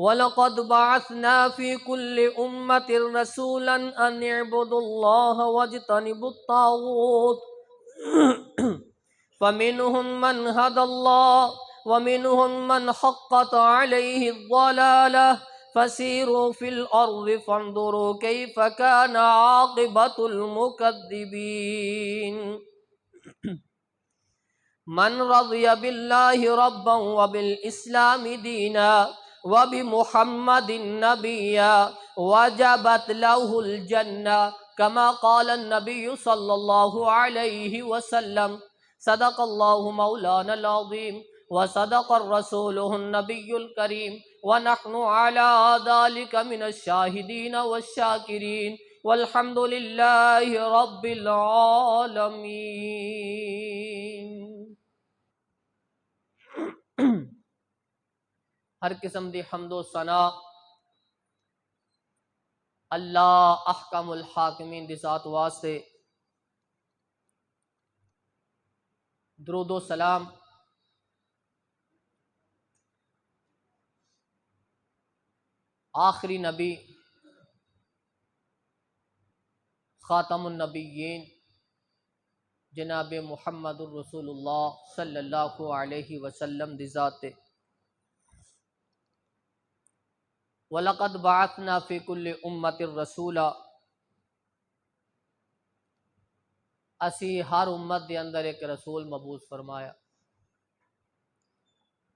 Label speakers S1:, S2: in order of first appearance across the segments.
S1: وَلَقَدْ بَعَثْنَا فِي كُلِّ أُمَّةٍ رَسُولًا أَنِ اعْبُدُوا اللَّهَ وَاجْتَنِبُوا الطَّاغُوتَ فَمِنْهُمْ مَنْ هَدَى اللَّهُ وَمِنْهُمْ مَنْ حَقَّتْ عَلَيْهِ الضَّلَالَةُ فَسِيرُوا فِي الْأَرْضِ فَانظُرُوا كَيْفَ كَانَ عَاقِبَةُ الْمُكَذِّبِينَ من رضي بالله ربا وبالإسلام دينا وبمحمد نبيا وجبت له الجنة كما قال النبي صلى الله عليه وسلم صدق الله مولانا العظيم وصدق الرسول النبي الكريم ونحن على ذلك من الشاهدين والشاكرين والحمد لله رب العالمين۔ ہر قسم دی حمد و ثنا اللہ احکم الحاکمین دی ذات واسطے، درود و سلام آخری نبی خاتم النبیین جناب محمد الرسول اللہ صلی اللہ علیہ وسلم دی ذات تے۔ وَلَقَدْ بَعَثْنَا فِي كُلِّ أُمَّةٍ رَسُولًا، اسی ہر امت دے اندر ایک رسول مبعوث فرمایا۔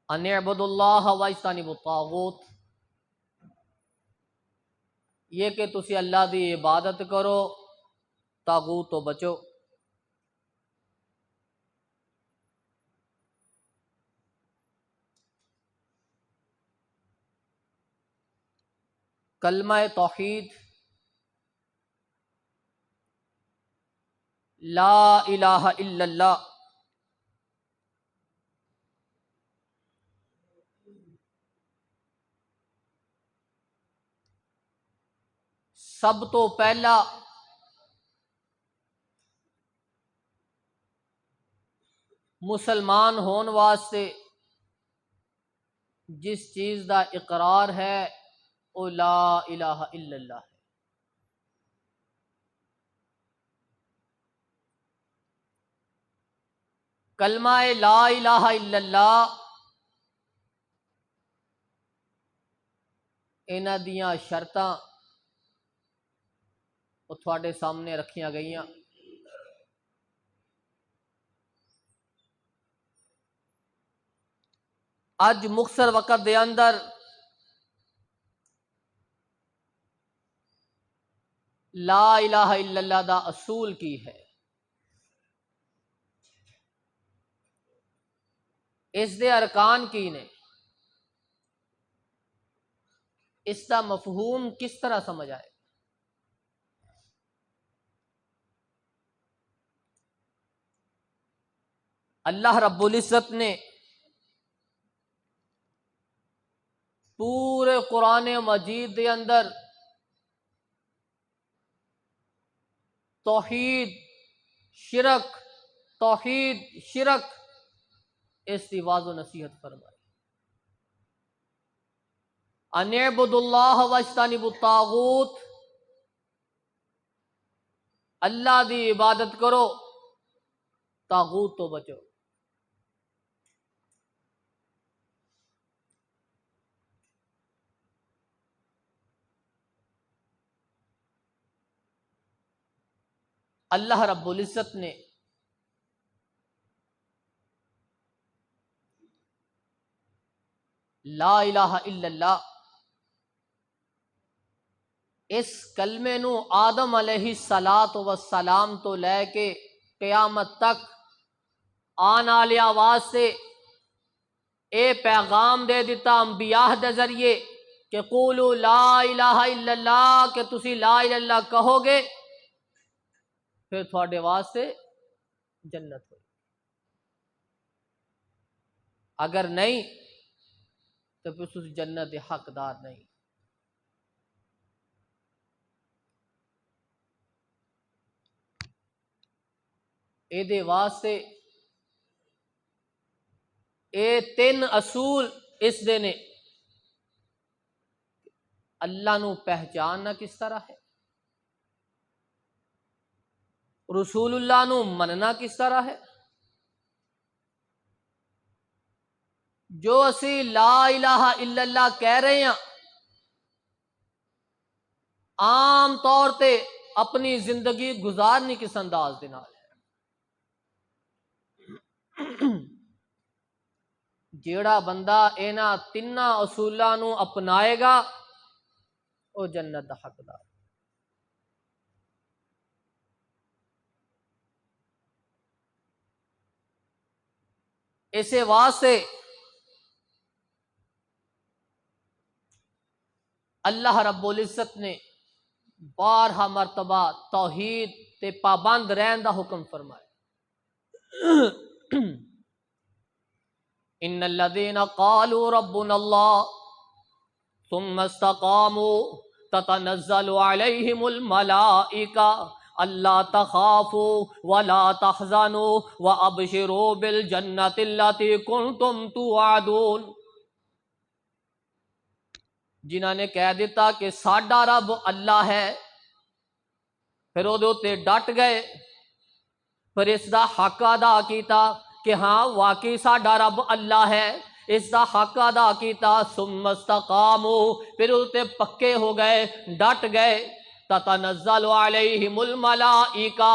S1: ان اعبدوا اللہ واجتنبوا الطاغوت، یہ کہ تسی اللہ دی عبادت کرو، طاغوت تو بچو۔ کلمہ توحید لا الہ الا اللہ سب تو پہلا مسلمان ہون واسطے جس چیز دا اقرار ہے وہ لا الہ الا اللہ ہے۔ کلمہ لا الہ الا اللہ انہاں دیاں شرطاں وہ تھوڑے سامنے رکھیاں گئیاں۔ اج مختصر وقت دے اندر لا الہ الا اللہ دا اصول کی ہے، اس دے ارکان کی نے، اس دا مفہوم کس طرح سمجھ آئے۔ اللہ رب العزت نے پورے قرآن مجید دے اندر توحید شرک اس کی واضح نصیحت فرمائی۔ ان اعبدوا اللہ واجتنبوا الطاغوت، اللہ دی عبادت کرو، طاغوت تو بچو۔ اللہ رب العزت نے لا الہ الا اللہ اس کلمے نو آدم علیہ السلام تو لے کے قیامت تک آن والی آواز سے اے پیغام دے دیتا انبیاء دے ذریعے کہ قولوا لا الہ الا اللہ، کہ تسی لا الہ الا اللہ کہو گے پھر تھوڑے واسطے جنت ہوئی، اگر نہیں تو پھر تسی جنت دے حقدار نہیں۔ اے دے واسطے اے تین اصول اس دے نے۔ اللہ نو پہچاننا کس طرح ہے، رسول اللہ نو مننا کس طرح ہے۔ جو اسی لا الہ الا اللہ کہہ رہے ہیں، عام طور تے اپنی زندگی گزارنی کس انداز دے نال ہے۔ جیڑا بندہ انہاں تیناں اصولاں نو اپنائے گا وہ جنت دا حقدار۔ اسے واسطے اللہ رب العزت نے بارہا مرتبہ توحید تے پابند رہن دا حکم فرمایا۔ ان الذين قالوا ربنا الله ثم استقاموا تتنزل عليهم الملائكة الا تخافوا ولا تحزنوا وابشروا بالجنة التي كنتم توعدون۔ جنہاں نے کہہ دیتا کہ ساڈا رب اللہ ہے، پھر وہ تے ڈٹ گئے، پھر اس دا حق ادا کیتا کہ ہاں واقعی ساڈا رب اللہ ہے، اس دا حق ادا کیتا، ثم استقاموا، پھر اس تے پکے ہو گئے، ڈٹ گئے، تتنزل علیہم الملائکہ،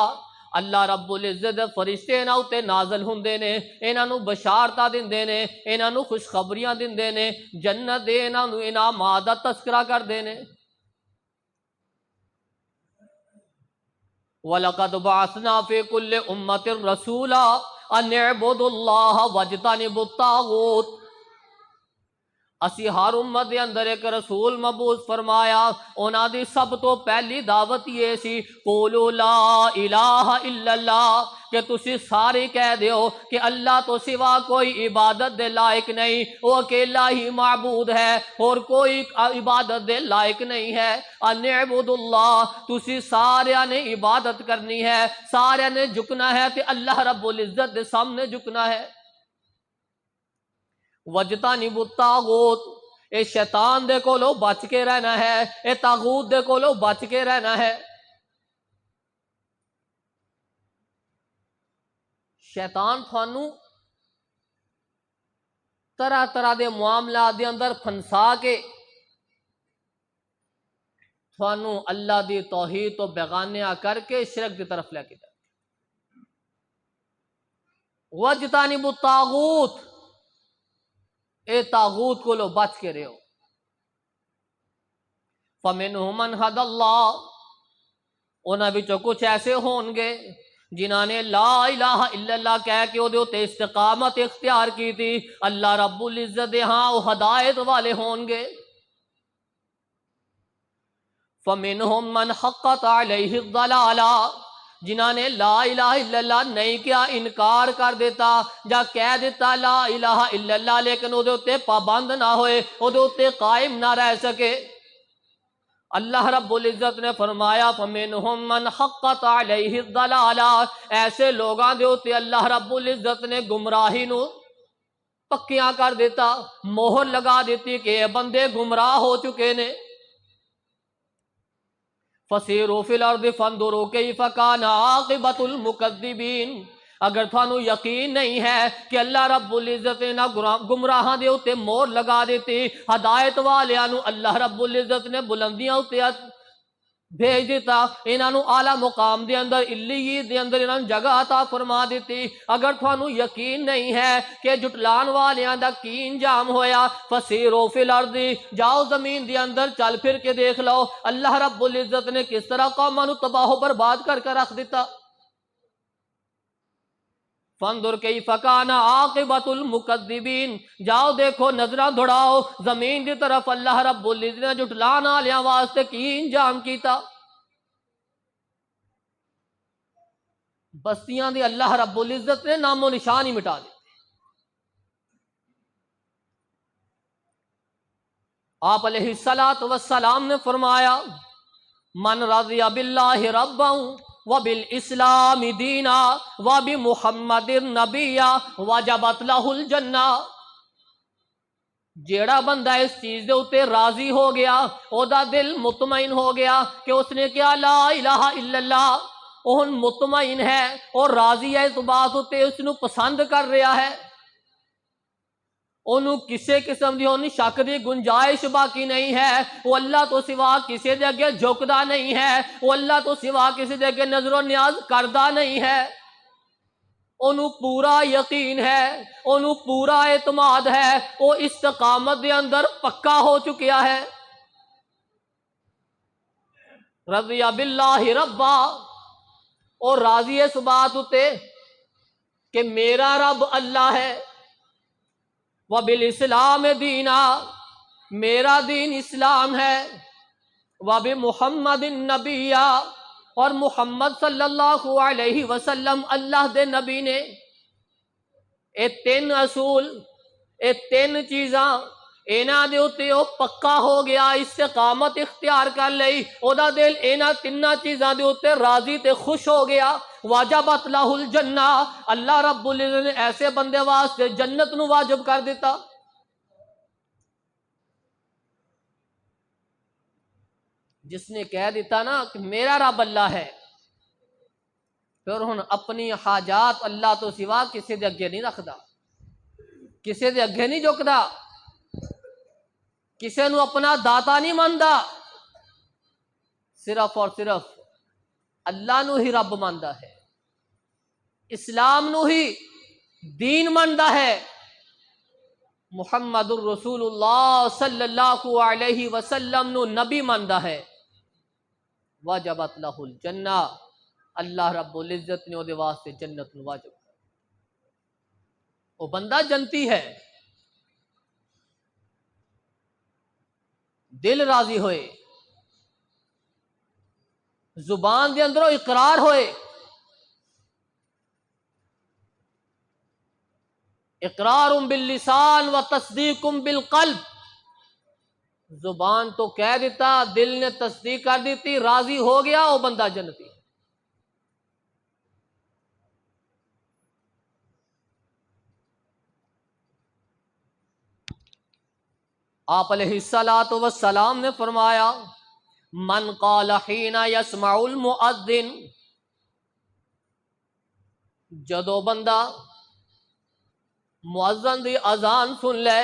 S1: اللہ رب العزت فرشتے انہاں تے نازل ہوندے نے، انہاں نو بشارتاں دیندے نے، انہاں نو خوشخبریاں دیندے نے، جنت دے انہاں نو انعامات دا تذکرہ کردے نے۔ وَلَقَدْ بَعَثْنَا فِي كُلِّ أُمَّةٍ رَسُولًا أَنِ اعْبُدُوا اللَّهَ وَاجْتَنِبُوا الطَّاغُوتَ۔ اسی ہر امت دے اندر ایک رسول مبعوث فرمایا، انہاں دی سب تو پہلی دعوت یہ سی قولوا لا الہ الا اللہ، کہ تسی سارے کہہ دیو کہ اللہ تو سوا کوئی عبادت دے لائق نہیں، وہ اکیلا ہی معبود ہے اور کوئی عبادت دے لائق نہیں ہے۔ ان اعبدوا اللہ، تسی سارے نے عبادت کرنی ہے، سارے نے جھکنا ہے تے اللہ رب العزت دے سامنے جھکنا ہے۔ وَاجْتَنِبُوا الطَّاغُوتَ، اے شیطان دے کولو بچ کے رہنا ہے، اے طاغوت دے کولو بچ کے رہنا ہے۔ شیطان تھانوں طرح طرح دے معاملات دے اندر پھنسا کے تھانوں اللہ دی توحید تو بیگانہ کر کے شرک دی طرف لے کے جائے۔ وَاجْتَنِبُوا الطَّاغُوتَ، اے طاغوت کو لو بچ کے رہو۔ فَمِنْهُمْ مَنْ هَدَى اللَّهُ، انہاں وچوں کچھ ایسے ہون گے جنہاں نے لا الہ الا اللہ کہہ کے وہ تے استقامت اختیار کی تھی، اللہ رب العزت ہاں وہ ہدایت والے ہون گے۔ فَمِنْهُمْ مَنْ حَقَّتْ عَلَيْهِ الضَّلَالَةُ، جنہاں نے لا الہ الا اللہ نہیں کیا، انکار کر دیتا یا کہہ دیتا لا الہ الا اللہ لیکن وہ تے پابند نہ ہوئے، وہ تے قائم نہ رہ سکے۔ اللہ رب العزت نے فرمایا فَمِنْهُمْ مَنْ حَقَّتْ عَلَيْهِ الضَّلَالَةُ، ایسے لوگاں دے ہوتے اللہ رب العزت نے گمراہی نو پکیاں کر دیتا، مہر لگا دیتی کہ یہ بندے گمراہ ہو چکے نے۔ فَسِيرُوا فِي الْأَرْضِ فَانظُرُوا كَيْفَ كَانَ عَاقِبَةُ الْمُكَذِّبِينَ۔ اگر تھانوں یقین نہیں ہے کہ اللہ رب العزت نے گمراہاں دے اوتے مور لگا دیتی، ہدایت والیاں نو اللہ رب العزت نے بلندیاں اوتے بھیج دیتا، انہاں نو اعلیٰ مقام دے اندر علیین دے اندر انہاں جگہ عطا فرما دیتی۔ اگر تھانوں یقین نہیں ہے کہ جٹلان والیاں دا کی انجام ہویا، فسیرو فی الارض، جاؤ زمین دے اندر چل پھر کے دیکھ لو اللہ رب العزت نے کس طرح قوماں نو تباہ و برباد کر کے رکھ دیتا۔ فانظر کیف کان عاقبۃ المکذبین، جاؤ دیکھو نظراں دوڑاؤ زمین دی طرف اللہ رب العزت نے جھٹلان والیاں واسطے کی انجام کیتا۔ بستیاں دی اللہ رب العزت نے نام و نشان ہی مٹا دی۔ آپ علیہ الصلوۃ والسلام نے فرمایا من رضی باللہ ربا وبالاسلام دینا وبمحمد نبیا وجبت لہ الجنہ، جیڑا بندہ اس چیز دے اتے راضی ہو گیا، او دا دل مطمئن ہو گیا کہ اس نے کیا لا الہ الا اللہ، اون مطمئن ہے اور راضی ہے اس بات اتے، اس نو پسند کر رہا ہے، انہوں کسے قسم دی ہونی شک دی گنجائش باقی نہیں ہے، وہ اللہ تو سوا کسے دے اگے جھکدا نہیں ہے، وہ اللہ تو سوا کسے دے اگے نظر و نیاز کردا نہیں ہے، انہوں پورا یقین ہے، انہوں پورا اعتماد ہے، وہ استقامت دے اندر پکا ہو چکیا ہے۔ رضی باللہ ربا، اور راضی اس بات ہوتے کہ میرا رب اللہ ہے، وبالاسلام دینا، میرا دین اسلام ہے، وبمحمد النبی، اور محمد صلی اللہ علیہ وسلم اللہ دے نبی نے۔ اے تین اصول، اے تین چیزاں اینا دے اتے او پکا ہو گیا، استقامت اختیار کر لئی، او دا دل اینا تینہ چیزاں دے اتے راضی تے خوش ہو گیا۔ واجبت لہ الجنہ، اللہ رب العزت نے ایسے بندے واسطے جنت نو واجب کر دیتا۔ جس نے کہہ دیتا نا کہ میرا رب اللہ ہے، پھر ہن اپنی حاجات اللہ تو سوا کسی دے اگے نہیں رکھدا، کسی دے اگے نہیں جھکدا، کسی نو اپنا داتا نہیں ماندا، صرف اور صرف اللہ نو ہی رب ماندا ہے، اسلام نو ہی دین ماندا ہے، محمد الرسول اللہ صلی اللہ علیہ وسلم نو نبی ماندا ہے۔ واجبت لہ الجنہ، اللہ رب العزت نے او دے واسطے جنت نو واجب کر، وہ بندہ جنتی ہے، دل راضی ہوئے، زبان دے اندروں اقرار ہوئے، اقرار باللسان و تصدیق بالقلب، زبان تو کہہ دیتا، دل نے تصدیق کر دیتی، راضی ہو گیا، وہ بندہ جنتی۔ آپ علیہ الصلوۃ والسلام نے فرمایا من قال حین یسمع المؤذن، جدو بندہ مؤذن دی اذان سن لے،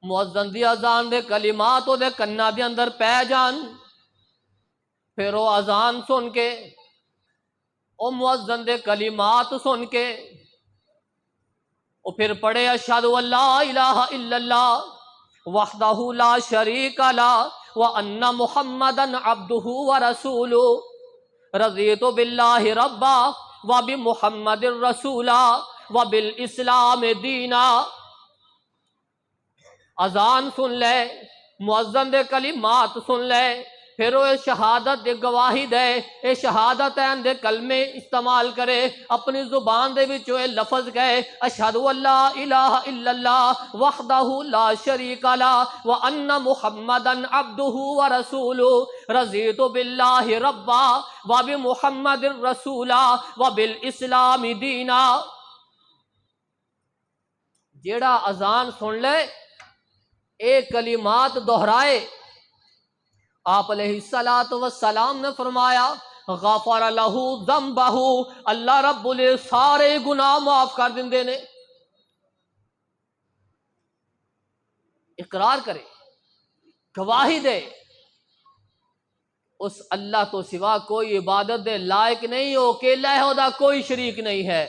S1: مؤذن دی اذان دے کلمات دے کنا دے اندر پہ جان، پھر وہ اذان سن کے، او مؤذن دے کلمات سن کے، وہ پھر پڑھے اشہد ان لا الہ الا اللہ وحدہ لا شریک لہ وان محمدا عبدہ ورسولہ، رضیت باللہ ربا وبمحمد رسولا وبالاسلام دینا۔ اذان سن لے، مؤذن دے کلمات سن لے، پھر وہ شہادت دے گواہی دے، اے شہادتین دے کلمے استعمال کرے، اپنی زبان دے وچ اے لفظ کہے اشہد ان لا الہ الا اللہ وحدہ لا شریک لہ وان محمدا عبدہ ورسولہ، رضیت باللہ ربا وبمحمد رسولا وبالاسلام دینا۔ جیڑا اذان سن لے، اے کلمات دہرائے، آپ علیہ الصلوۃ والسلام نے فرمایا غفر لہ ذنبہ، اللہ رب العزت سارے گناہ معاف کر دیندے نے۔ اقرار کرے، گواہی دے، اس اللہ تو سوا کوئی عبادت دے لائق نہیں، ہو اکیلا ہے، دا کوئی شریک نہیں ہے،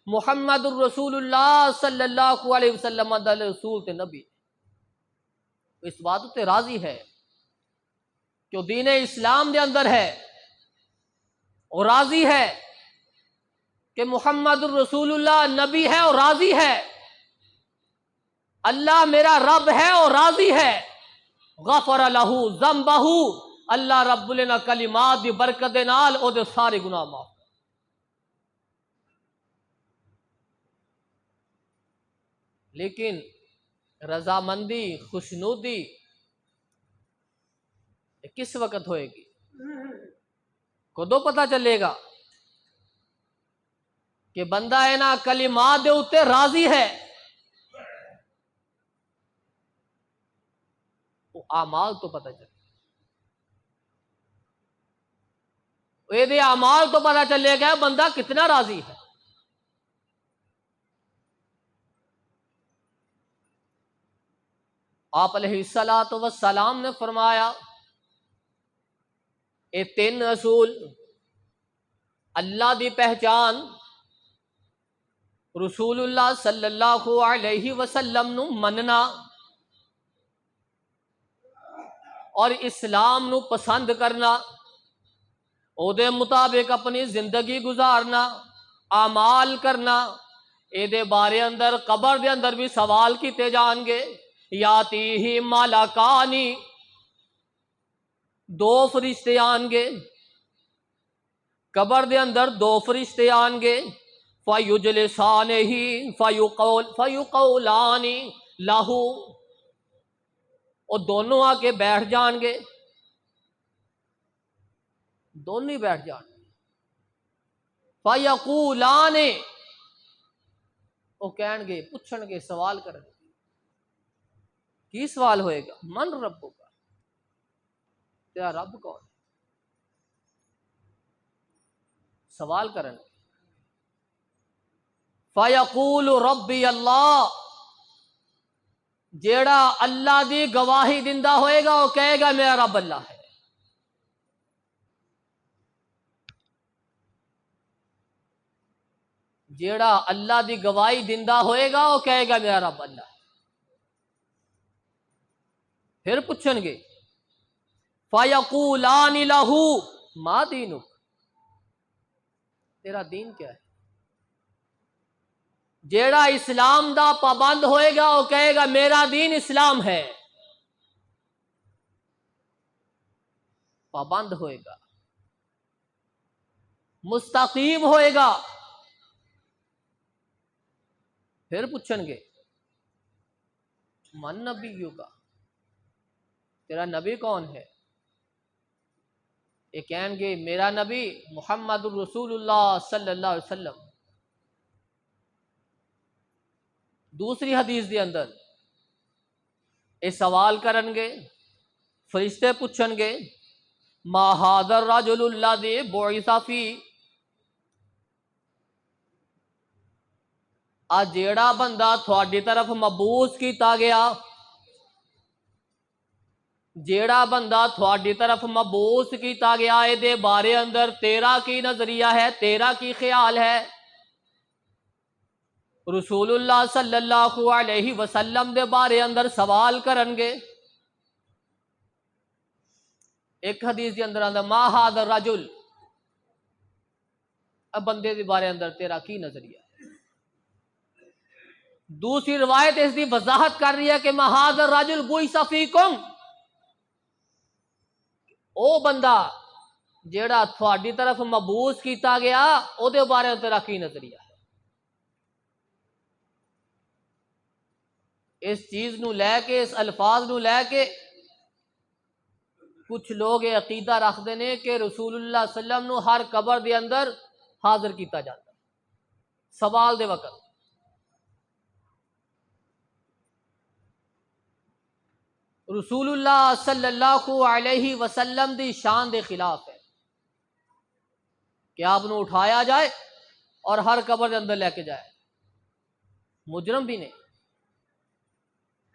S1: محمد الرسول اللہ صلی اللہ علیہ وسلم دا رسول تے نبی، اس بات تے راضی ہے کہ دین اسلام دے اندر ہے، اور راضی ہے کہ محمد الرسول اللہ نبی ہے، اور راضی ہے اللہ میرا رب ہے، اور راضی ہے غفر لہ ذنبہ، اللہ رب العزت کلمات دی برکت دے نال او دے سارے گناہ معاف۔ لیکن رضامندی، خوشنودی کس وقت ہوئے گی؟ کدو پتہ چلے گا کہ بندہ ہے نا کلمات دے اتے راضی ہے، وہ اعمال تو پتہ چلے، یہ اعمال تو پتہ چلے گا بندہ کتنا راضی ہے۔ آپ علیہ الصلوۃ والسلام نے فرمایا یہ تین اصول اللہ دی پہچان رسول اللہ صلی اللہ علیہ وسلم نو مننا اور اسلام نو پسند کرنا، او دے مطابق اپنی زندگی گزارنا، اعمال کرنا، اے دے بارے اندر قبر دے اندر بھی سوال کیتے جان گے۔ یاتیہ ملکانی، دو فرشتے آن گے قبر دے اندر، دو فرشتے آن گے، فَيُجْلِسَانِهِ فَيُقَوْلَانِ لَهُ، اور دونوں آ کے بیٹھ جان گے، دونوں ہی بیٹھ جان گے، فَيَقُولَانِ، وہ کہن گے، پوچھن گے، سوال کرن گے۔ کی سوال ہوئے گا؟ من ربک، تیرا رب کون؟ سوال کرن گے۔ فَيَقُولُ رَبِّيَ اللَّهُ، جیڑا اللہ دی گواہی دندہ ہوئے گا وہ کہے گا میرا رب اللہ ہے۔ جیڑا اللہ دی گواہی دندہ ہوئے گا وہ کہے گا میرا رب اللہ ہے۔ پھر پوچھن گے فَيَقُولَانِ لَهُ مَا دِينُكَ، تیرا دین کیا ہے؟ جیڑا اسلام دا پابند ہوئے گا وہ کہے گا میرا دین اسلام ہے، پابند ہوئے گا، مستقیم ہوئے گا۔ پھر پوچھن گے من نبیک، تیرا نبی کون ہے؟ یہ کہیں گے میرا نبی محمد الرسول اللہ صلی اللہ علیہ وسلم۔ دوسری حدیث دے اندر یہ سوال کرن گے، فرشتے پوچھن گے ما ھذا الرجل الذی بعث فی، آ جیڑا بندہ تھوڑی طرف مبعوث کیتا گیا، جیڑا بندہ تھوڑی طرف مبعوث کیتا گیا، اے دے بارے اندر تیرا کی نظریہ ہے، تیرا کی خیال ہے؟ رسول اللہ صلی اللہ علیہ وسلم دے بارے اندر سوال کرن گے۔ ایک حدیث دے اندر آندا ما ھذا الرجل، اب بندے دے بارے اندر تیرا کی نظریہ ہے؟ دوسری روایت اس دی وضاحت کر رہی ہے کہ ما ھذا الرجل بعث فیکم، او بندہ جیڑا تھوڑی طرف مبعوث کیتا گیا او دے بارے اندر تیرا کی نظریہ ہے؟ اس چیز نو لے کے، اس الفاظ نو لے کے کچھ لوگ یہ عقیدہ رکھتے ہیں کہ رسول اللہ صلی اللہ علیہ وسلم نو ہر قبر دے اندر حاضر کیتا جاتا ہے سوال دے وقت۔ رسول اللہ صلی اللہ علیہ وسلم دی شان دے خلاف ہے کہ آپ نو اٹھایا جائے اور ہر قبر دے اندر لے کے جائے۔ مجرم بھی نے،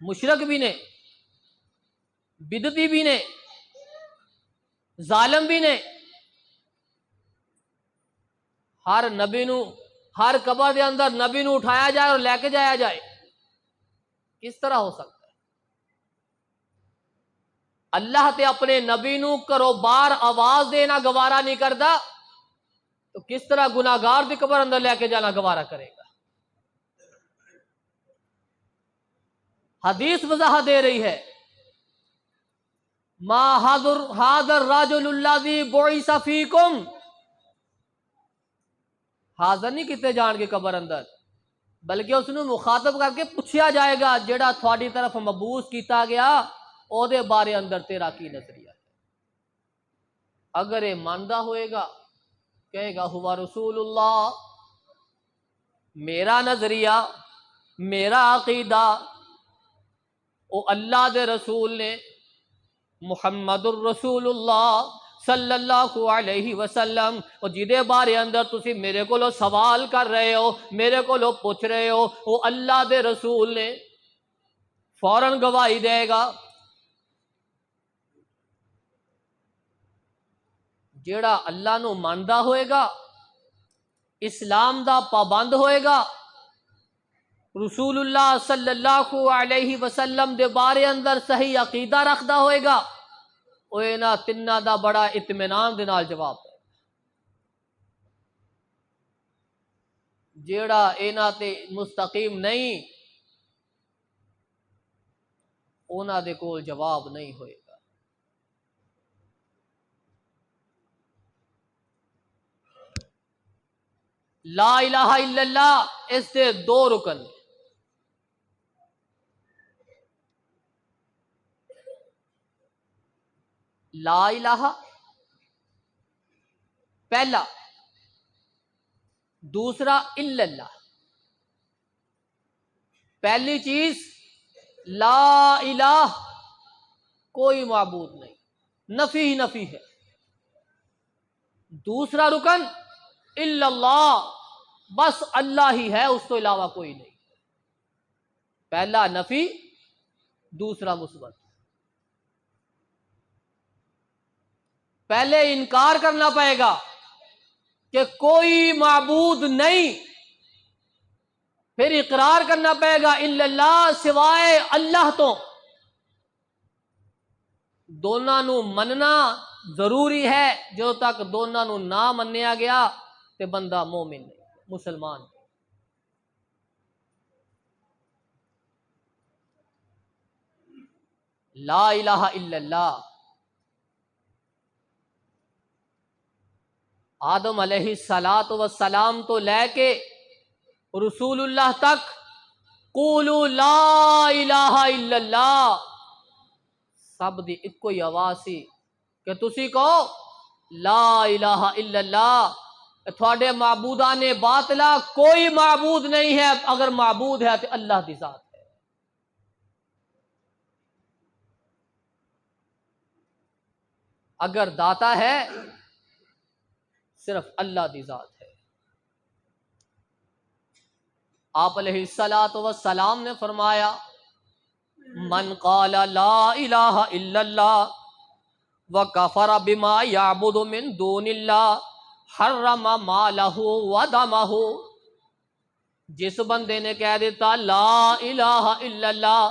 S1: مشرک بھی نے، بدعتی بھی نے، ظالم بھی نے، ہر نبی نو ہر قبر دے اندر نبی نو اٹھایا جائے اور لے کے جایا جائے، کس طرح ہو سکتا ہے؟ اللہ تے اپنے نبی نو کرو بار آواز دینا گوارا نہیں کرتا تو کس طرح گناہگار دی قبر اندر لے کے جانا گوارا کرے گا؟ حدیث وضاحت دے رہی ہے ما ھذا الرجل الذی بعث فیکم، حاضر نہیں کیتے جان گے قبر اندر، بلکہ اس نو مخاطب کر کے پوچھیا جائے گا جیڑا تھوڑی طرف مبعوث کیتا گیا او دے بارے اندر تیرا کی نظریہ ہے؟ اگر یہ ماندا ہوئے گا کہے گا ہوا رسول اللہ، میرا نظریہ، میرا عقیدہ او اللہ دے رسول نے محمد الرسول اللہ صلی اللہ علیہ وسلم، اور جدے بارے اندر تسی میرے کو سوال کر رہے ہو، میرے کو پوچھ رہے ہو، وہ اللہ دے رسول نے فوراً گواہی دے گا۔ جیڑا اللہ نو ماندا ہوئے گا، اسلام دا پابند ہوئے گا، رسول اللہ صلی اللہ علیہ وسلم دے بارے اندر صحیح عقیدہ رکھدا ہوئے گا، وہ انہاں تنہ دا بڑا اطمینان دے نال جواب ہے۔ جیڑا انہاں تے مستقیم نہیں، انہاں دے کول جواب نہیں ہوئے گا۔ لا الہ الا اللہ، اس سے دو رکن۔ لا الہ پہلا، دوسرا الا اللہ۔ پہلی چیز لا الہ، کوئی معبود نہیں، نفی ہی نفی ہے۔ دوسرا رکن الا اللہ، بس اللہ ہی ہے، اس تو علاوہ کوئی نہیں۔ پہلا نفی، دوسرا مثبت۔ پہلے انکار کرنا پڑے گا کہ کوئی معبود نہیں، پھر اقرار کرنا پڑے گا الا اللہ، سوائے اللہ تو۔ دونوں نو مننا ضروری ہے، جو تک دونوں نو نہ منیا گیا تے بندہ مومن نہیں، مسلمان نہیں۔ لا الہ الا اللہ۔ آدم علیہ السلام تو لے کے رسول اللہ تک، قولوا لا الہ الا اللہ، سب دی ایکو ہی آواز سی کہ تسی کہو لا الہ الا اللہ۔ تھوڑے معبودان باطلا، کوئی معبود نہیں ہے، اگر معبود ہے تو اللہ دی ذات ہے۔ اگر داتا ہے صرف اللہ دی ذات ہے۔ آپ علیہ السلام نے فرمایا من قال لا الہ الا اللہ وکفر بما یعبد من دون اللہ حرم مالہ ودمہ، جس بندے نے کہہ دیتا لا الہ الا اللہ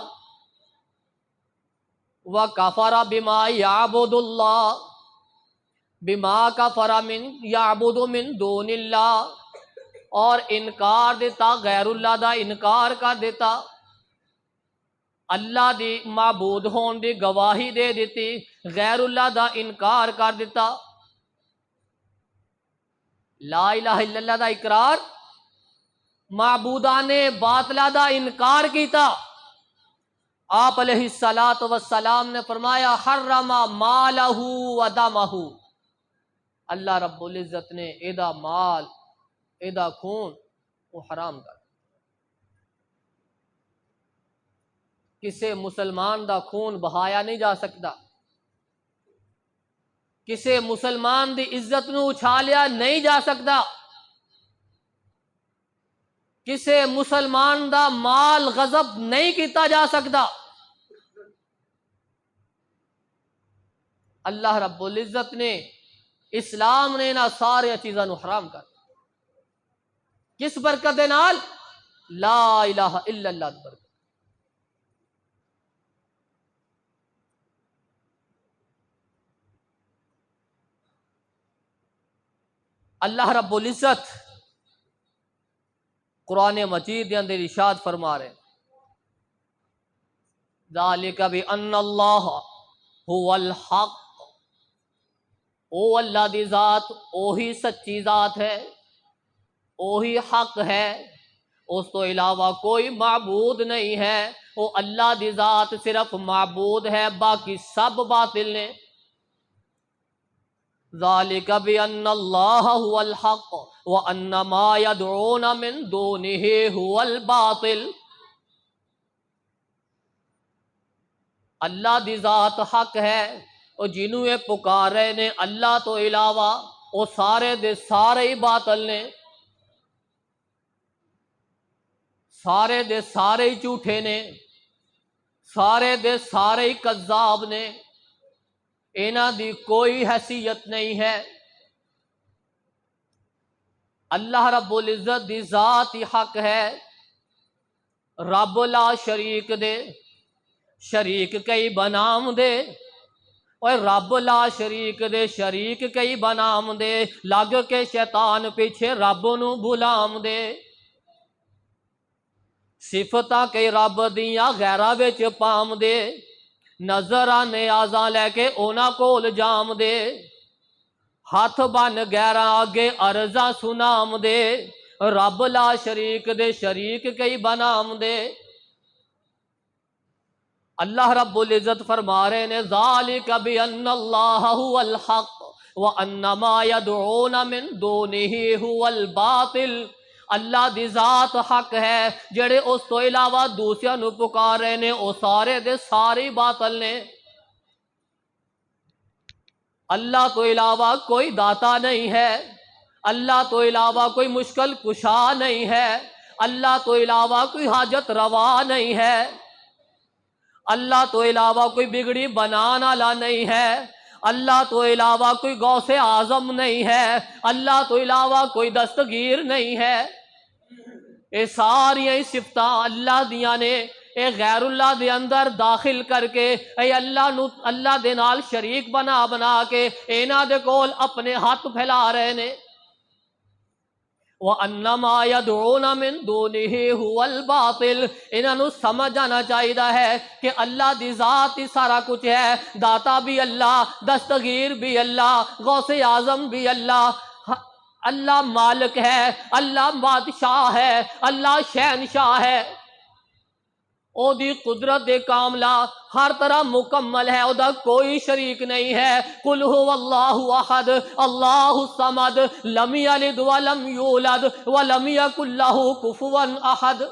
S1: وکفر بما یعبد اللہ، بما کفر من یعبد من دون اللہ، اور انکار دیتا، غیر اللہ دا انکار کر دیتا، اللہ دی معبود ہون دی گواہی دے دیتی، غیر اللہ دا انکار کر دیتا۔ لا الہ الا اللہ دا اقرار، معبودان باطلہ دا انکار کیتا۔ آپ علیہ السلام نے فرمایا حرم مالہ ودمہ، اللہ رب العزت نے ایدا مال، ایدا خون وہ حرام کر۔ کسے مسلمان دا خون بہایا نہیں جا سکتا، کسے مسلمان دی عزت نو اچھالیا نہیں جا سکتا، کسے مسلمان دا مال غصب نہیں کیتا جا سکتا۔ اللہ رب العزت نے، اسلام نے نہ سارے چیزاں نو حرام کر۔ کس برکت دے نال؟ لا الہ الا اللہ دی برکت۔ اللہ رب العزت قرآن مجید دے اندر ارشاد فرما رہے ذالک بان اللہ هو الحق، او اللہ دی ذات اوہی سچی ذات ہے، اوہی حق ہے، اس تو علاوہ کوئی معبود نہیں ہے۔ وہ اللہ دی ذات صرف معبود ہے، باقی سب باطل نے۔ ذالک بان اللہ هو الحق وان ما يدعون من دونه هو الباطل۔ اللہ دی ذات حق ہے، اور جنوں یہ پکار رہے نے اللہ تو علاوہ وہ سارے دے سارے ہی باطل نے، سارے دے سارے ہی جھوٹے نے، سارے دے سارے ہی کذاب نے، انہاں دی کوئی حیثیت نہیں ہے۔ اللہ رب العزت دی ذات ہی حق ہے، رب لا شریک دے، شریک کئی بنام دے، اور رب لا شریک دے شریک کئی بنام دے، لگ کے شیطان پیچھے رب نو بلام دے، صفتاں کئی رب دیاں غیرہ وچ پام دے، نظراں نیازاں لے کے اونا کول جام دے، ہاتھ بن غیراں اگے عرضاں سنام دے، رب لا شریک دے شریک کئی بنام دے۔ اللہ رب العزت فرما رہے نے ذالک بان اللہ هو الحق وان ما يدعون من دونه هو الباطل، اللہ دی ذات حق ہے، جڑے اس تو علاوہ دوسرے نو پکار رہے نے او سارے دے سارے باطل نے۔ اللہ تو علاوہ کوئی داتا نہیں ہے، اللہ تو علاوہ کوئی مشکل کشا نہیں ہے، اللہ تو علاوہ کوئی حاجت روا نہیں ہے، اللہ تو علاوہ کوئی بگڑی بنانا والا نہیں ہے، اللہ تو علاوہ کوئی غوث اعظم نہیں ہے، اللہ تو علاوہ کوئی دستگیر نہیں ہے۔ یہ ساری صفتاں اللہ دیاں نے، اے غیر اللہ دے اندر داخل کر کے اے اللہ دے نال شریک بنا بنا کے انہاں دے کول اپنے ہاتھ پھیلا رہے نے۔ وَأَنَّ مَا يَدْعُونَ مِن دُونِهِ هُوَ الْبَاطِلُ، انہاں نو سمجھ جانا چاہیے ہے کہ اللہ دی ذات ہی سارا کچھ ہے، داتا بھی اللہ، دستگیر بھی اللہ، غوث اعظم بھی اللہ، اللہ مالک ہے، اللہ بادشاہ ہے، اللہ شہنشاہ ہے، او دی قدرت دے کاملہ ہر طرح مکمل ہے، او دا کوئی شریک نہیں ہے۔ قل هو اللہ احد اللہ الصمد لم یلد ولم یولد ولم یکن لہ کفوا احد،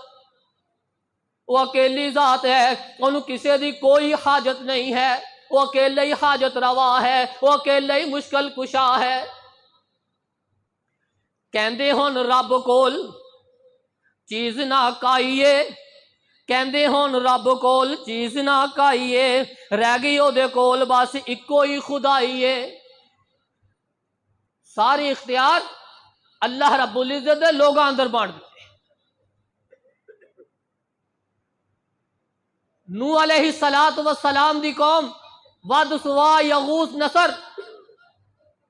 S1: وہ اکیلی ذات ہے، انہوں کسی دی کوئی حاجت نہیں ہے، وہ اکیلے ہی حاجت روا ہے، وہ اکیلے ہی مشکل کشا ہے۔ کہندے ہن رب کول چیز نہ کائیے، کہندے ہن رب کول چیز نہ کائیے، رہ گئی او دے کول بس اکو ہی خدائیے۔ ساری اختیار اللہ رب العزت دے لوگاں اندر بانٹ دیتے۔ نوح علیہ السلام دی قوم ود سوا یغوث نصر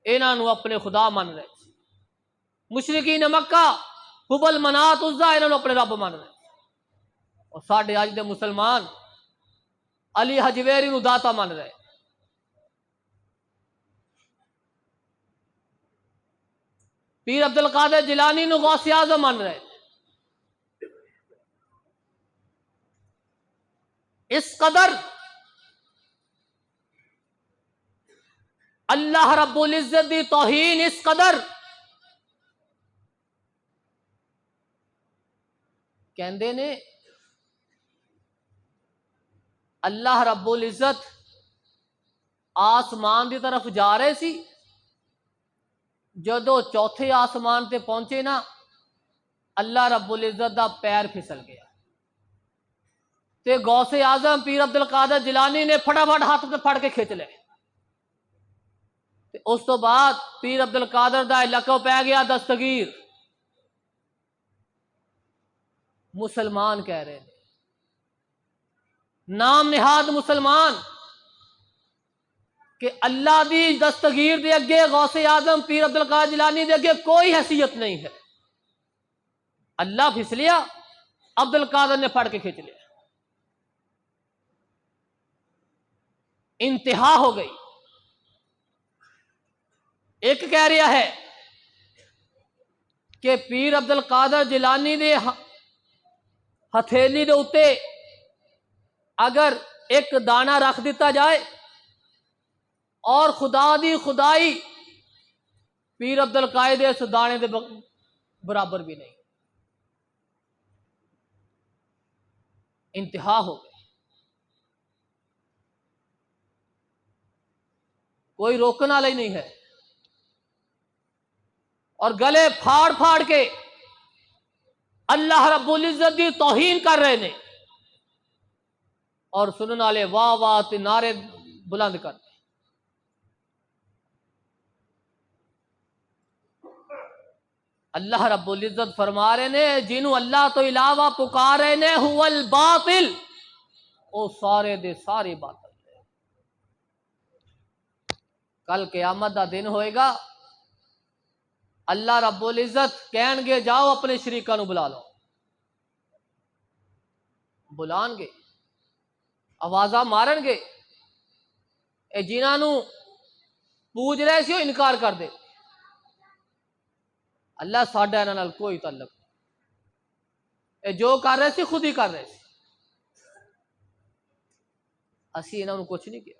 S1: انہاں نو اپنے خدا من رہے، مشرکین مکہ حبل منات عزا انہاں نو اپنے رب من رہے، اور ساڈے اج دے مسلمان علی حجویری نو داتا من رہے، پیر عبد القادر جیلانی نو غوث اعظم من رہے۔ اس قدر اللہ رب العزت دی توہین، اس قدر کہندے نے اللہ رب العزت آسمان دی طرف جا رہے سی، جدو چوتھے آسمان تے پہنچے نا اللہ رب العزت دا پیر پھسل گیا، تے غوث اعظم پیر عبد القادر جیلانی نے فٹافٹ ہاتھ تے پھڑ کے کھچ لے، تے اس تو بعد پیر عبد القادر دا لقب پہ گیا دستگیر۔ مسلمان کہہ رہے ہیں، نام نہاد مسلمان، کہ اللہ دی دستگیر دے اگے غوث اعظم پیر عبد القادر جیلانی دے اگے کوئی حیثیت نہیں ہے، اللہ پھسلیا، عبد القادر نے پھڑ کے کھینچ لیا، انتہا ہو گئی۔ ایک کہہ رہا ہے کہ پیر عبد القادر جیلانی دے ہتھیلی دے اتے اگر ایک دانہ رکھ دیتا جائے اور خدا دی خدائی پیر عبد القادر اس دانے دے برابر بھی نہیں، انتہا ہو گئی۔ کوئی روکنے والا ہی نہیں ہے، اور گلے پھاڑ پھاڑ کے اللہ رب العزت دی توہین کر رہے نے، اور سنن والے واہ واہ تے نعرے بلند کرتے۔ اللہ رب العزت فرما رہے نے جنہوں اللہ تو علاوہ پکارے نے هو الباطل، وہ سارے دے سارے باطل ہے۔ کل قیامت دا دن ہوئے گا، اللہ رب العزت کہن گے جاؤ اپنے شریکاں نو بلا لو، بلان گے، آوازاں مارن گے، اے جنہاں نو پوج رہے سی وہ انکار کر دے، اللہ ساڈا انہاں نال کوئی تعلق نہیں، اے جو کر رہے سی خود ہی کر رہے سی، اسی انہاں نو کچھ نہیں کیا،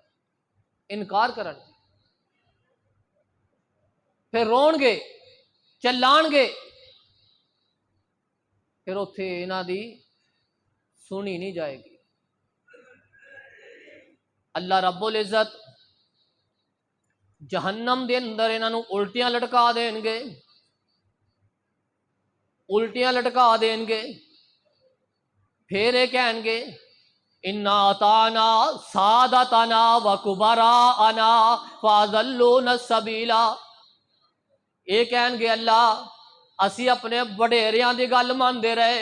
S1: انکار کرن گے، پھر رون گے، چلان گے، پھر اوتھے انہاں دی سنی نہیں جائے گی۔ اللہ رب العزت جہنم دے اندر انہاں نو الٹیاں لٹکا دین گے، الٹیاں لٹکا دین گے، پھر یہ کہیں گے انا اطعنا سادتنا وکبراءنا فاضلونا السبیلا، یہ کہیں گے اللہ اسی اپنے وڈیریاں دی گل مانتے رہے،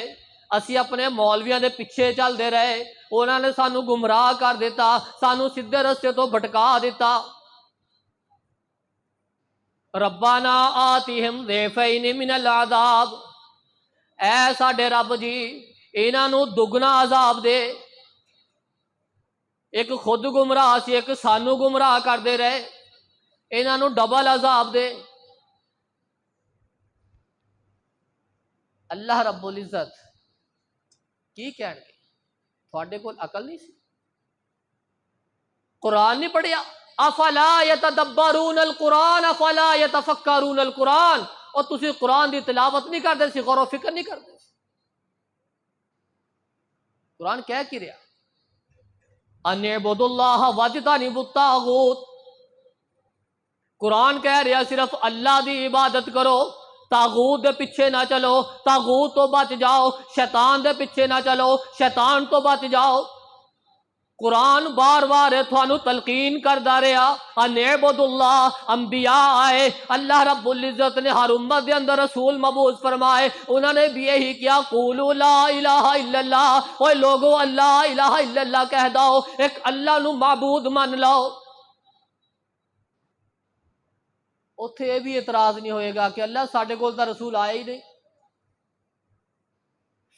S1: اسی اپنے مولویاں دے پیچھے چلتے رہے، انہوں نے سانو گمراہ کر دیتا، سانو سیدھے رستے تو بھٹکا دیتا۔ ربنا آتیہم ضعفین من العذاب، اے ساڈے رب جی انہاں نو دگنا عذاب دے، ایک خود گمراہ سی ایک سانو گمراہ کردے رہے، انہاں نو ڈبل عذاب دے۔ اللہ رب العزت کی کہن گے تھوڑے کول عقل نہیں سی؟ قرآن نہیں پڑھیا؟ افلا یتدبرون القرآن افلا یتفکرون القرآن، اور تسی قرآن دی تلاوت نہیں کرتے سی، غور و فکر نہیں کرتے سی؟ قرآن کہہ کی رہا ان اعبدوا اللہ واجتنبوا الطاغوت، قرآن کہہ رہا صرف اللہ دی عبادت کرو، طاغوت دے پیچھے نہ چلو، طاغوت تو بچ جاؤ، شیطان دے پیچھے نہ چلو، شیطان تو بچ جاؤ۔ قرآن بار بار تھانو تلقین کردا رہا ان اعبدوا اللہ، انبیاء آئے، اللہ رب العزت نے ہر امت دے اندر رسول مبعوث فرمائے، انہوں نے بھی یہی کیا قولوا لا الہ الا اللہ، اوے لوگو اللہ الہ الا اللہ کہہ دو، ایک اللہ نو معبود مان لو۔ اتھے یہ بھی اعتراض نہیں ہوئے گا کہ اللہ ساڈے کول تا رسول آیا ہی نہیں،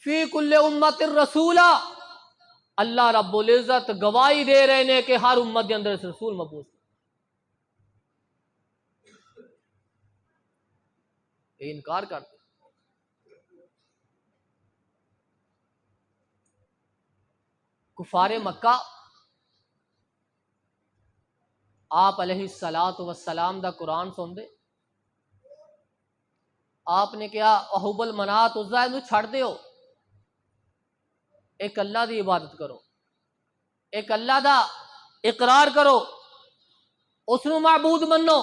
S1: فی کل امت الرسولہ، اللہ رب العزت گواہی دے رہے نے کہ ہر امت دے اندر رسول مبعوث، یہ انکار کرتے۔ کفار مکہ آپ علیہ الصلاۃ والسلام دا قرآن سن دے، آپ نے کہا احبل منات عزا نو چھڑ دیو، ایک اللہ دی عبادت کرو، ایک اللہ دا اقرار کرو، اس نو معبود منو۔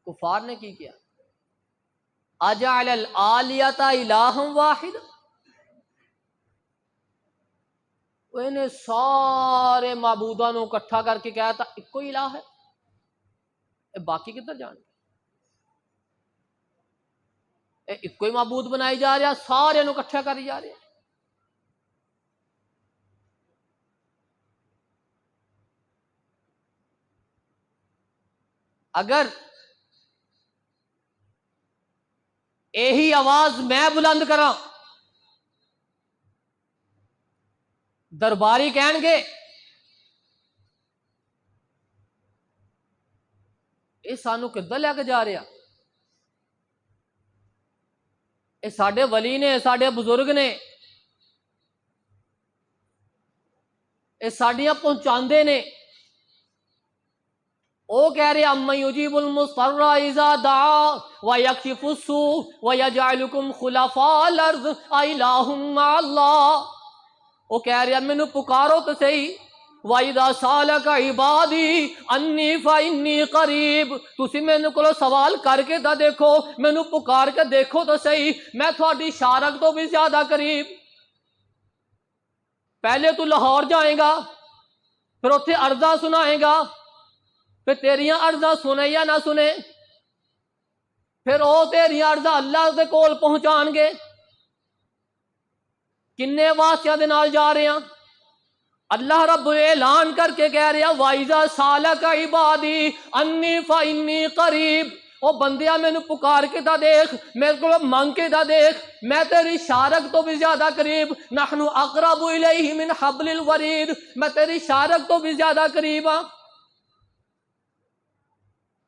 S1: کفار نے کی کیا اجعل الآلیۃ الہ واحد، انہیں سارے معبوداں نو اکٹھا کر کے کہا تھا ایک کوئی الہ ہے، اے باقی کدھر جان گے؟ اے ایک کوئی معبود بنائی جا رہا، سارے نو اکٹھا کری جا رہے۔ اگر یہی آواز میں بلند کراں، درباری کہن گے یہ سانو کدھر لے کے جا رہا، یہ ساڈے ولی نے، ساڈے بزرگ نے، یہ ساڈیاں پہنچاندے نے، وہ کہہ رہے امن یجیب المضطر اذا دعا ویکشف السوء ویجعلکم خلفاء الارض الہ مع اللہ، وہ کہہ رہے مینوں پکارو تو صحیح، وَإِذَا سَأَلَكَ عِبَادِي أَنِّي فَإِنِّي قَرِيب، تسی مینوں کولو سوال کر کے تا دیکھو، مینوں پکار کے دیکھو تو صحیح، میں تھوڑی شارک تو بھی زیادہ قریب۔ پہلے تو لاہور جائیں گا، پھر اتنے عرضاں سنائے گا، پھر تیریاں عرضاں سنے یا نہ سنے، پھر وہ تیریاں عرضاں اللہ دے کول پہنچان گے۔ کنے واسطیاں دے نال جا رہے ہیں؟ اللہ رب اعلان کر کے کہہ رہے ہیں وَإِذَا سَأَلَكَ عِبَادِي أَنِّي فَإِنِّي قَرِيب، او بندیا مینوں پکار کے تا دیکھ، میرے کو مانگ کے تا دیکھ، میں تیری شارک تو بھی زیادہ قریب، نحن اقرب الیہ من حبل الورید، میں تیری شارک تو بھی زیادہ قریب ہاں۔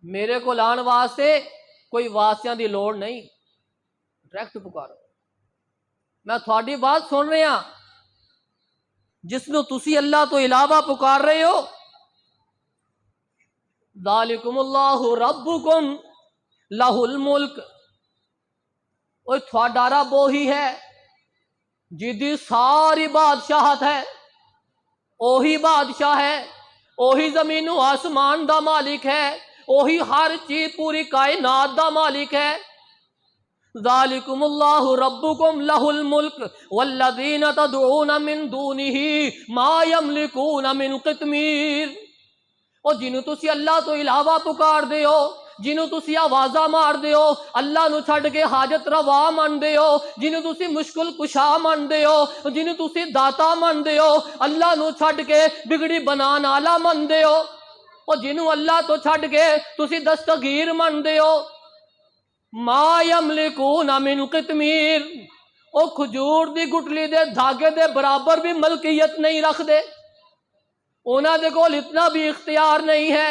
S1: میرے کو لان واسطے کوئی واسطیاں دی لوڑ نہیں، ڈائریکٹ پکارو۔ میں تھوڑی بات سن رہا، جس نو تسی اللہ تو علاوہ پکار رہے ہو، ذالکم اللہ ربکم لہ الملک، وہ تھوڑا رب وہی ہے جدی ساری بادشاہت ہے، وہی بادشاہ ہے، وہی زمین و آسمان دا مالک ہے، وہی ہر چیز پوری کائنات دا مالک ہے۔ ذالکم اللہ ربکم لہ الملک والذین تدعون من دونہ ما یملکون من قطمیر، اور جنہوں تسی اللہ تو علاوہ پکار دے ہو، جنہوں تسی آوازہ مار دے ہو، اللہ نو چھڑ کے حاجت روا من دے ہو، جنہوں تسی مشکل کشا من دے ہو، جنہوں تسی داتا من دے ہو، اللہ نو چھڑ کے بگڑی بنان آلا من دے ہو، اور جنہوں اللہ تو چھڑ کے تسی دستگیر من دے ہو، ما یملکون من قطمیر، او کھجور دی گٹلی دے دھاگے دے برابر بھی ملکیت نہیں رکھ دے، انہاں دے کول اتنا بھی اختیار نہیں ہے،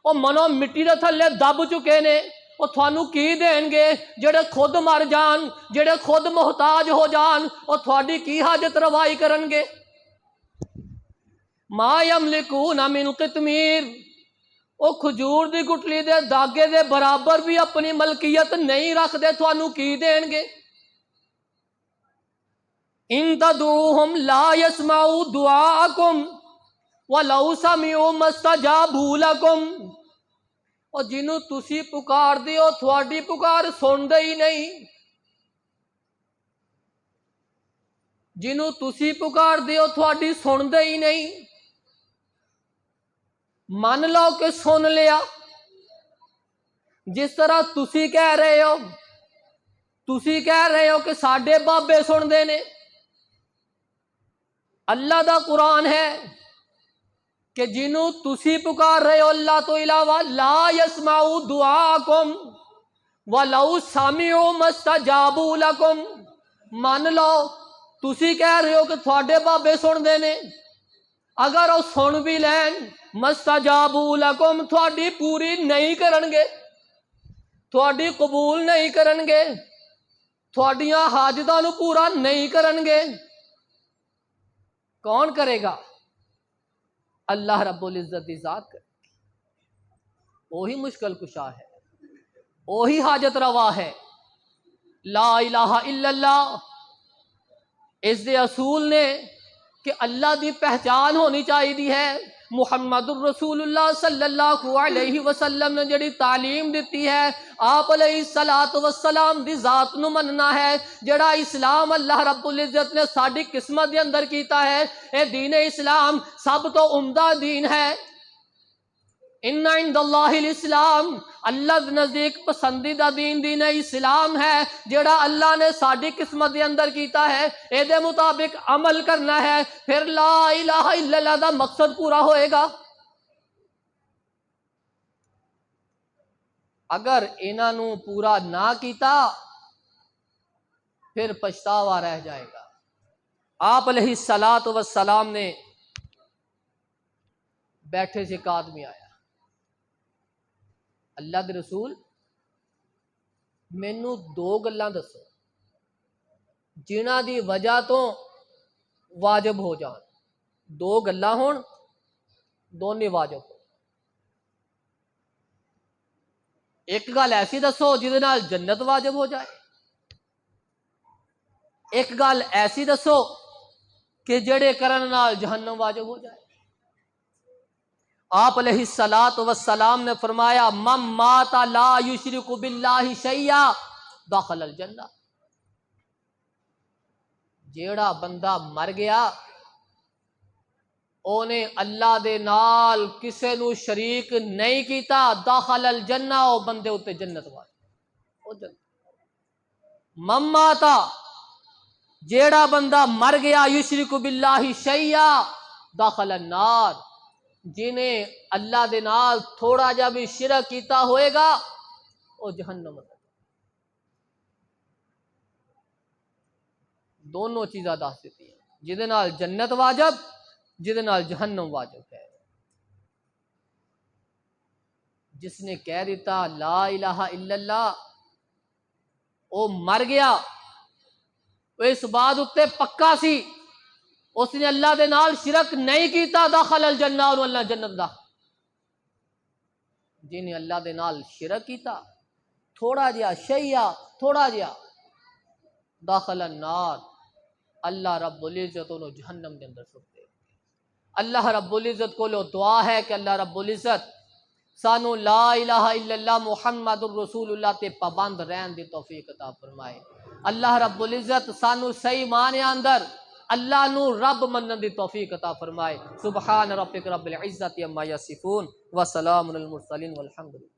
S1: او منو مٹی دے تھلے دب چکے نے، او تھانوں کی دین گے جڑے خود مر جان، جڑے خود محتاج ہو جان، او تھوڑی کی حاجت روائی کرن گے۔ ما یملکون من قطمیر، او کھجور دی گٹلی دے داگے دے برابر بھی اپنی ملکیت نہیں رکھ دے، تھانوں کی دین گے۔ ان تدعوہم لا یسمعوا دعاءکم وَلَوْ سَمِعُوا مَا اسْتَجَابُوا لَكُمْ، اور جنہوں تسی پکار دیو تھوڑی پکار سن دے ہی نہیں، جنہوں تسی پکار دیو تھوڑی سن دے ہی نہیں۔ مان لو کہ سن لیا، جس طرح تسی کہہ رہے ہو کہ ساڈے بابے سن دے نے، اللہ دا قرآن ہے کہ جنہوں تسی پکار رہے ہو اللہ تو علاوہ، لا یسمعوا دعاءکم وَلَوْ سَمِعُوا مَا اسْتَجَابُوا لَكُمْ، مان لو تسی کہہ رہے ہو کہ تھوڑے بابے سن دے نے، اگر وہ سن بھی لین مَا اسْتَجَابُوا لَكُمْ، تھوڑی پوری نہیں کرن گے، تھوڑی قبول نہیں کرن گے، تھوڑیاں حاجتاں نو پورا نہیں کرن گے۔ کون کرے گا؟ اللہ رب العزت دی ذات کرے گی، وہی مشکل کشا ہے، وہی حاجت روا ہے۔ لا الہ الا اللہ، اس دے اصول نے کہ اللہ دی پہچان ہونی چاہیے ہے۔ محمد الرسول اللہ صلی اللہ علیہ وسلم نے جڑی تعلیم دیتی ہے، آپ علیہ السلام دی ذات نو مننا ہے، جڑا اسلام اللہ رب العزت نے ساڈی قسمت دے اندر کیتا ہے، اے دین اسلام سب تو عمدہ دین ہے۔ ان عند اللہ الاسلام، اللہ نزدیک پسندیدہ دین اسلام ہے، جڑا اللہ نے ساڈی قسمت دے اندر کیتا ہے، اے دے مطابق عمل کرنا ہے، پھر لا الہ الا اللہ دا مقصد پورا ہوئے گا۔ اگر انہاں نو پورا نہ کیتا پھر پچھتاوا رہ جائے گا۔ آپ علیہ السلام نے بیٹھے سے ایک آدمی آیا، اللہ دے رسول مینوں دو گلاں دسو جنہاں دی وجہ تو واجب ہو جان، دو گلاں ہون دونوں واجب ہو۔ ایک گل ایسی دسو جہدے نال جنت واجب ہو جائے، ایک گل ایسی دسو کہ جڑے کرن نال جہنم واجب ہو جائے۔ آپ علیہ الصلاۃ والسلام نے فرمایا من مات لا یشرک باللہ شیئا دخل الجنہ، جیڑا بندہ مر گیا اونے اللہ دے نال کسے نو شریک نہیں کیتا، داخل الجنہ، او بندے اتے جنت والے۔ من ماتا، جیڑا بندہ مر گیا یشرک باللہ شیئا داخل النار، جنہیں اللہ دے نال تھوڑا جا بھی شرک کیتا ہوئے گا او جہنم۔ دونوں چیزاں دس دیتی ہیں، جہدے نال جنت واجب، جہدے نال جہنم واجب ہے۔ جس نے کہہ دیتا لا الہ الا اللہ او مر گیا، وہ اس بات اتے پکا سی اس نے اللہ دے نال شرک نہیں کیتا، داخل الجنہ، اور اللہ جنت دا۔ جنہیں اللہ دے نال شرک کیتا تھوڑا جہا شیئا، تھوڑا جہا، داخل النار، اللہ رب العزت انہوں جہنم دے اندر سکتے۔ اللہ رب العزت کو لو دعا ہے کہ اللہ رب العزت سانو لا الہ الا اللہ محمد الرسول اللہ تے پابند رہن دی توفیق عطا فرمائے۔ اللہ رب العزت سانو صحیح معنی اندر اللہ نو رب منن دی توفیق عطا فرمائے۔ سبحان ربک رب العزت عما یصفون وسلام علی المرسلین والحمد للہ۔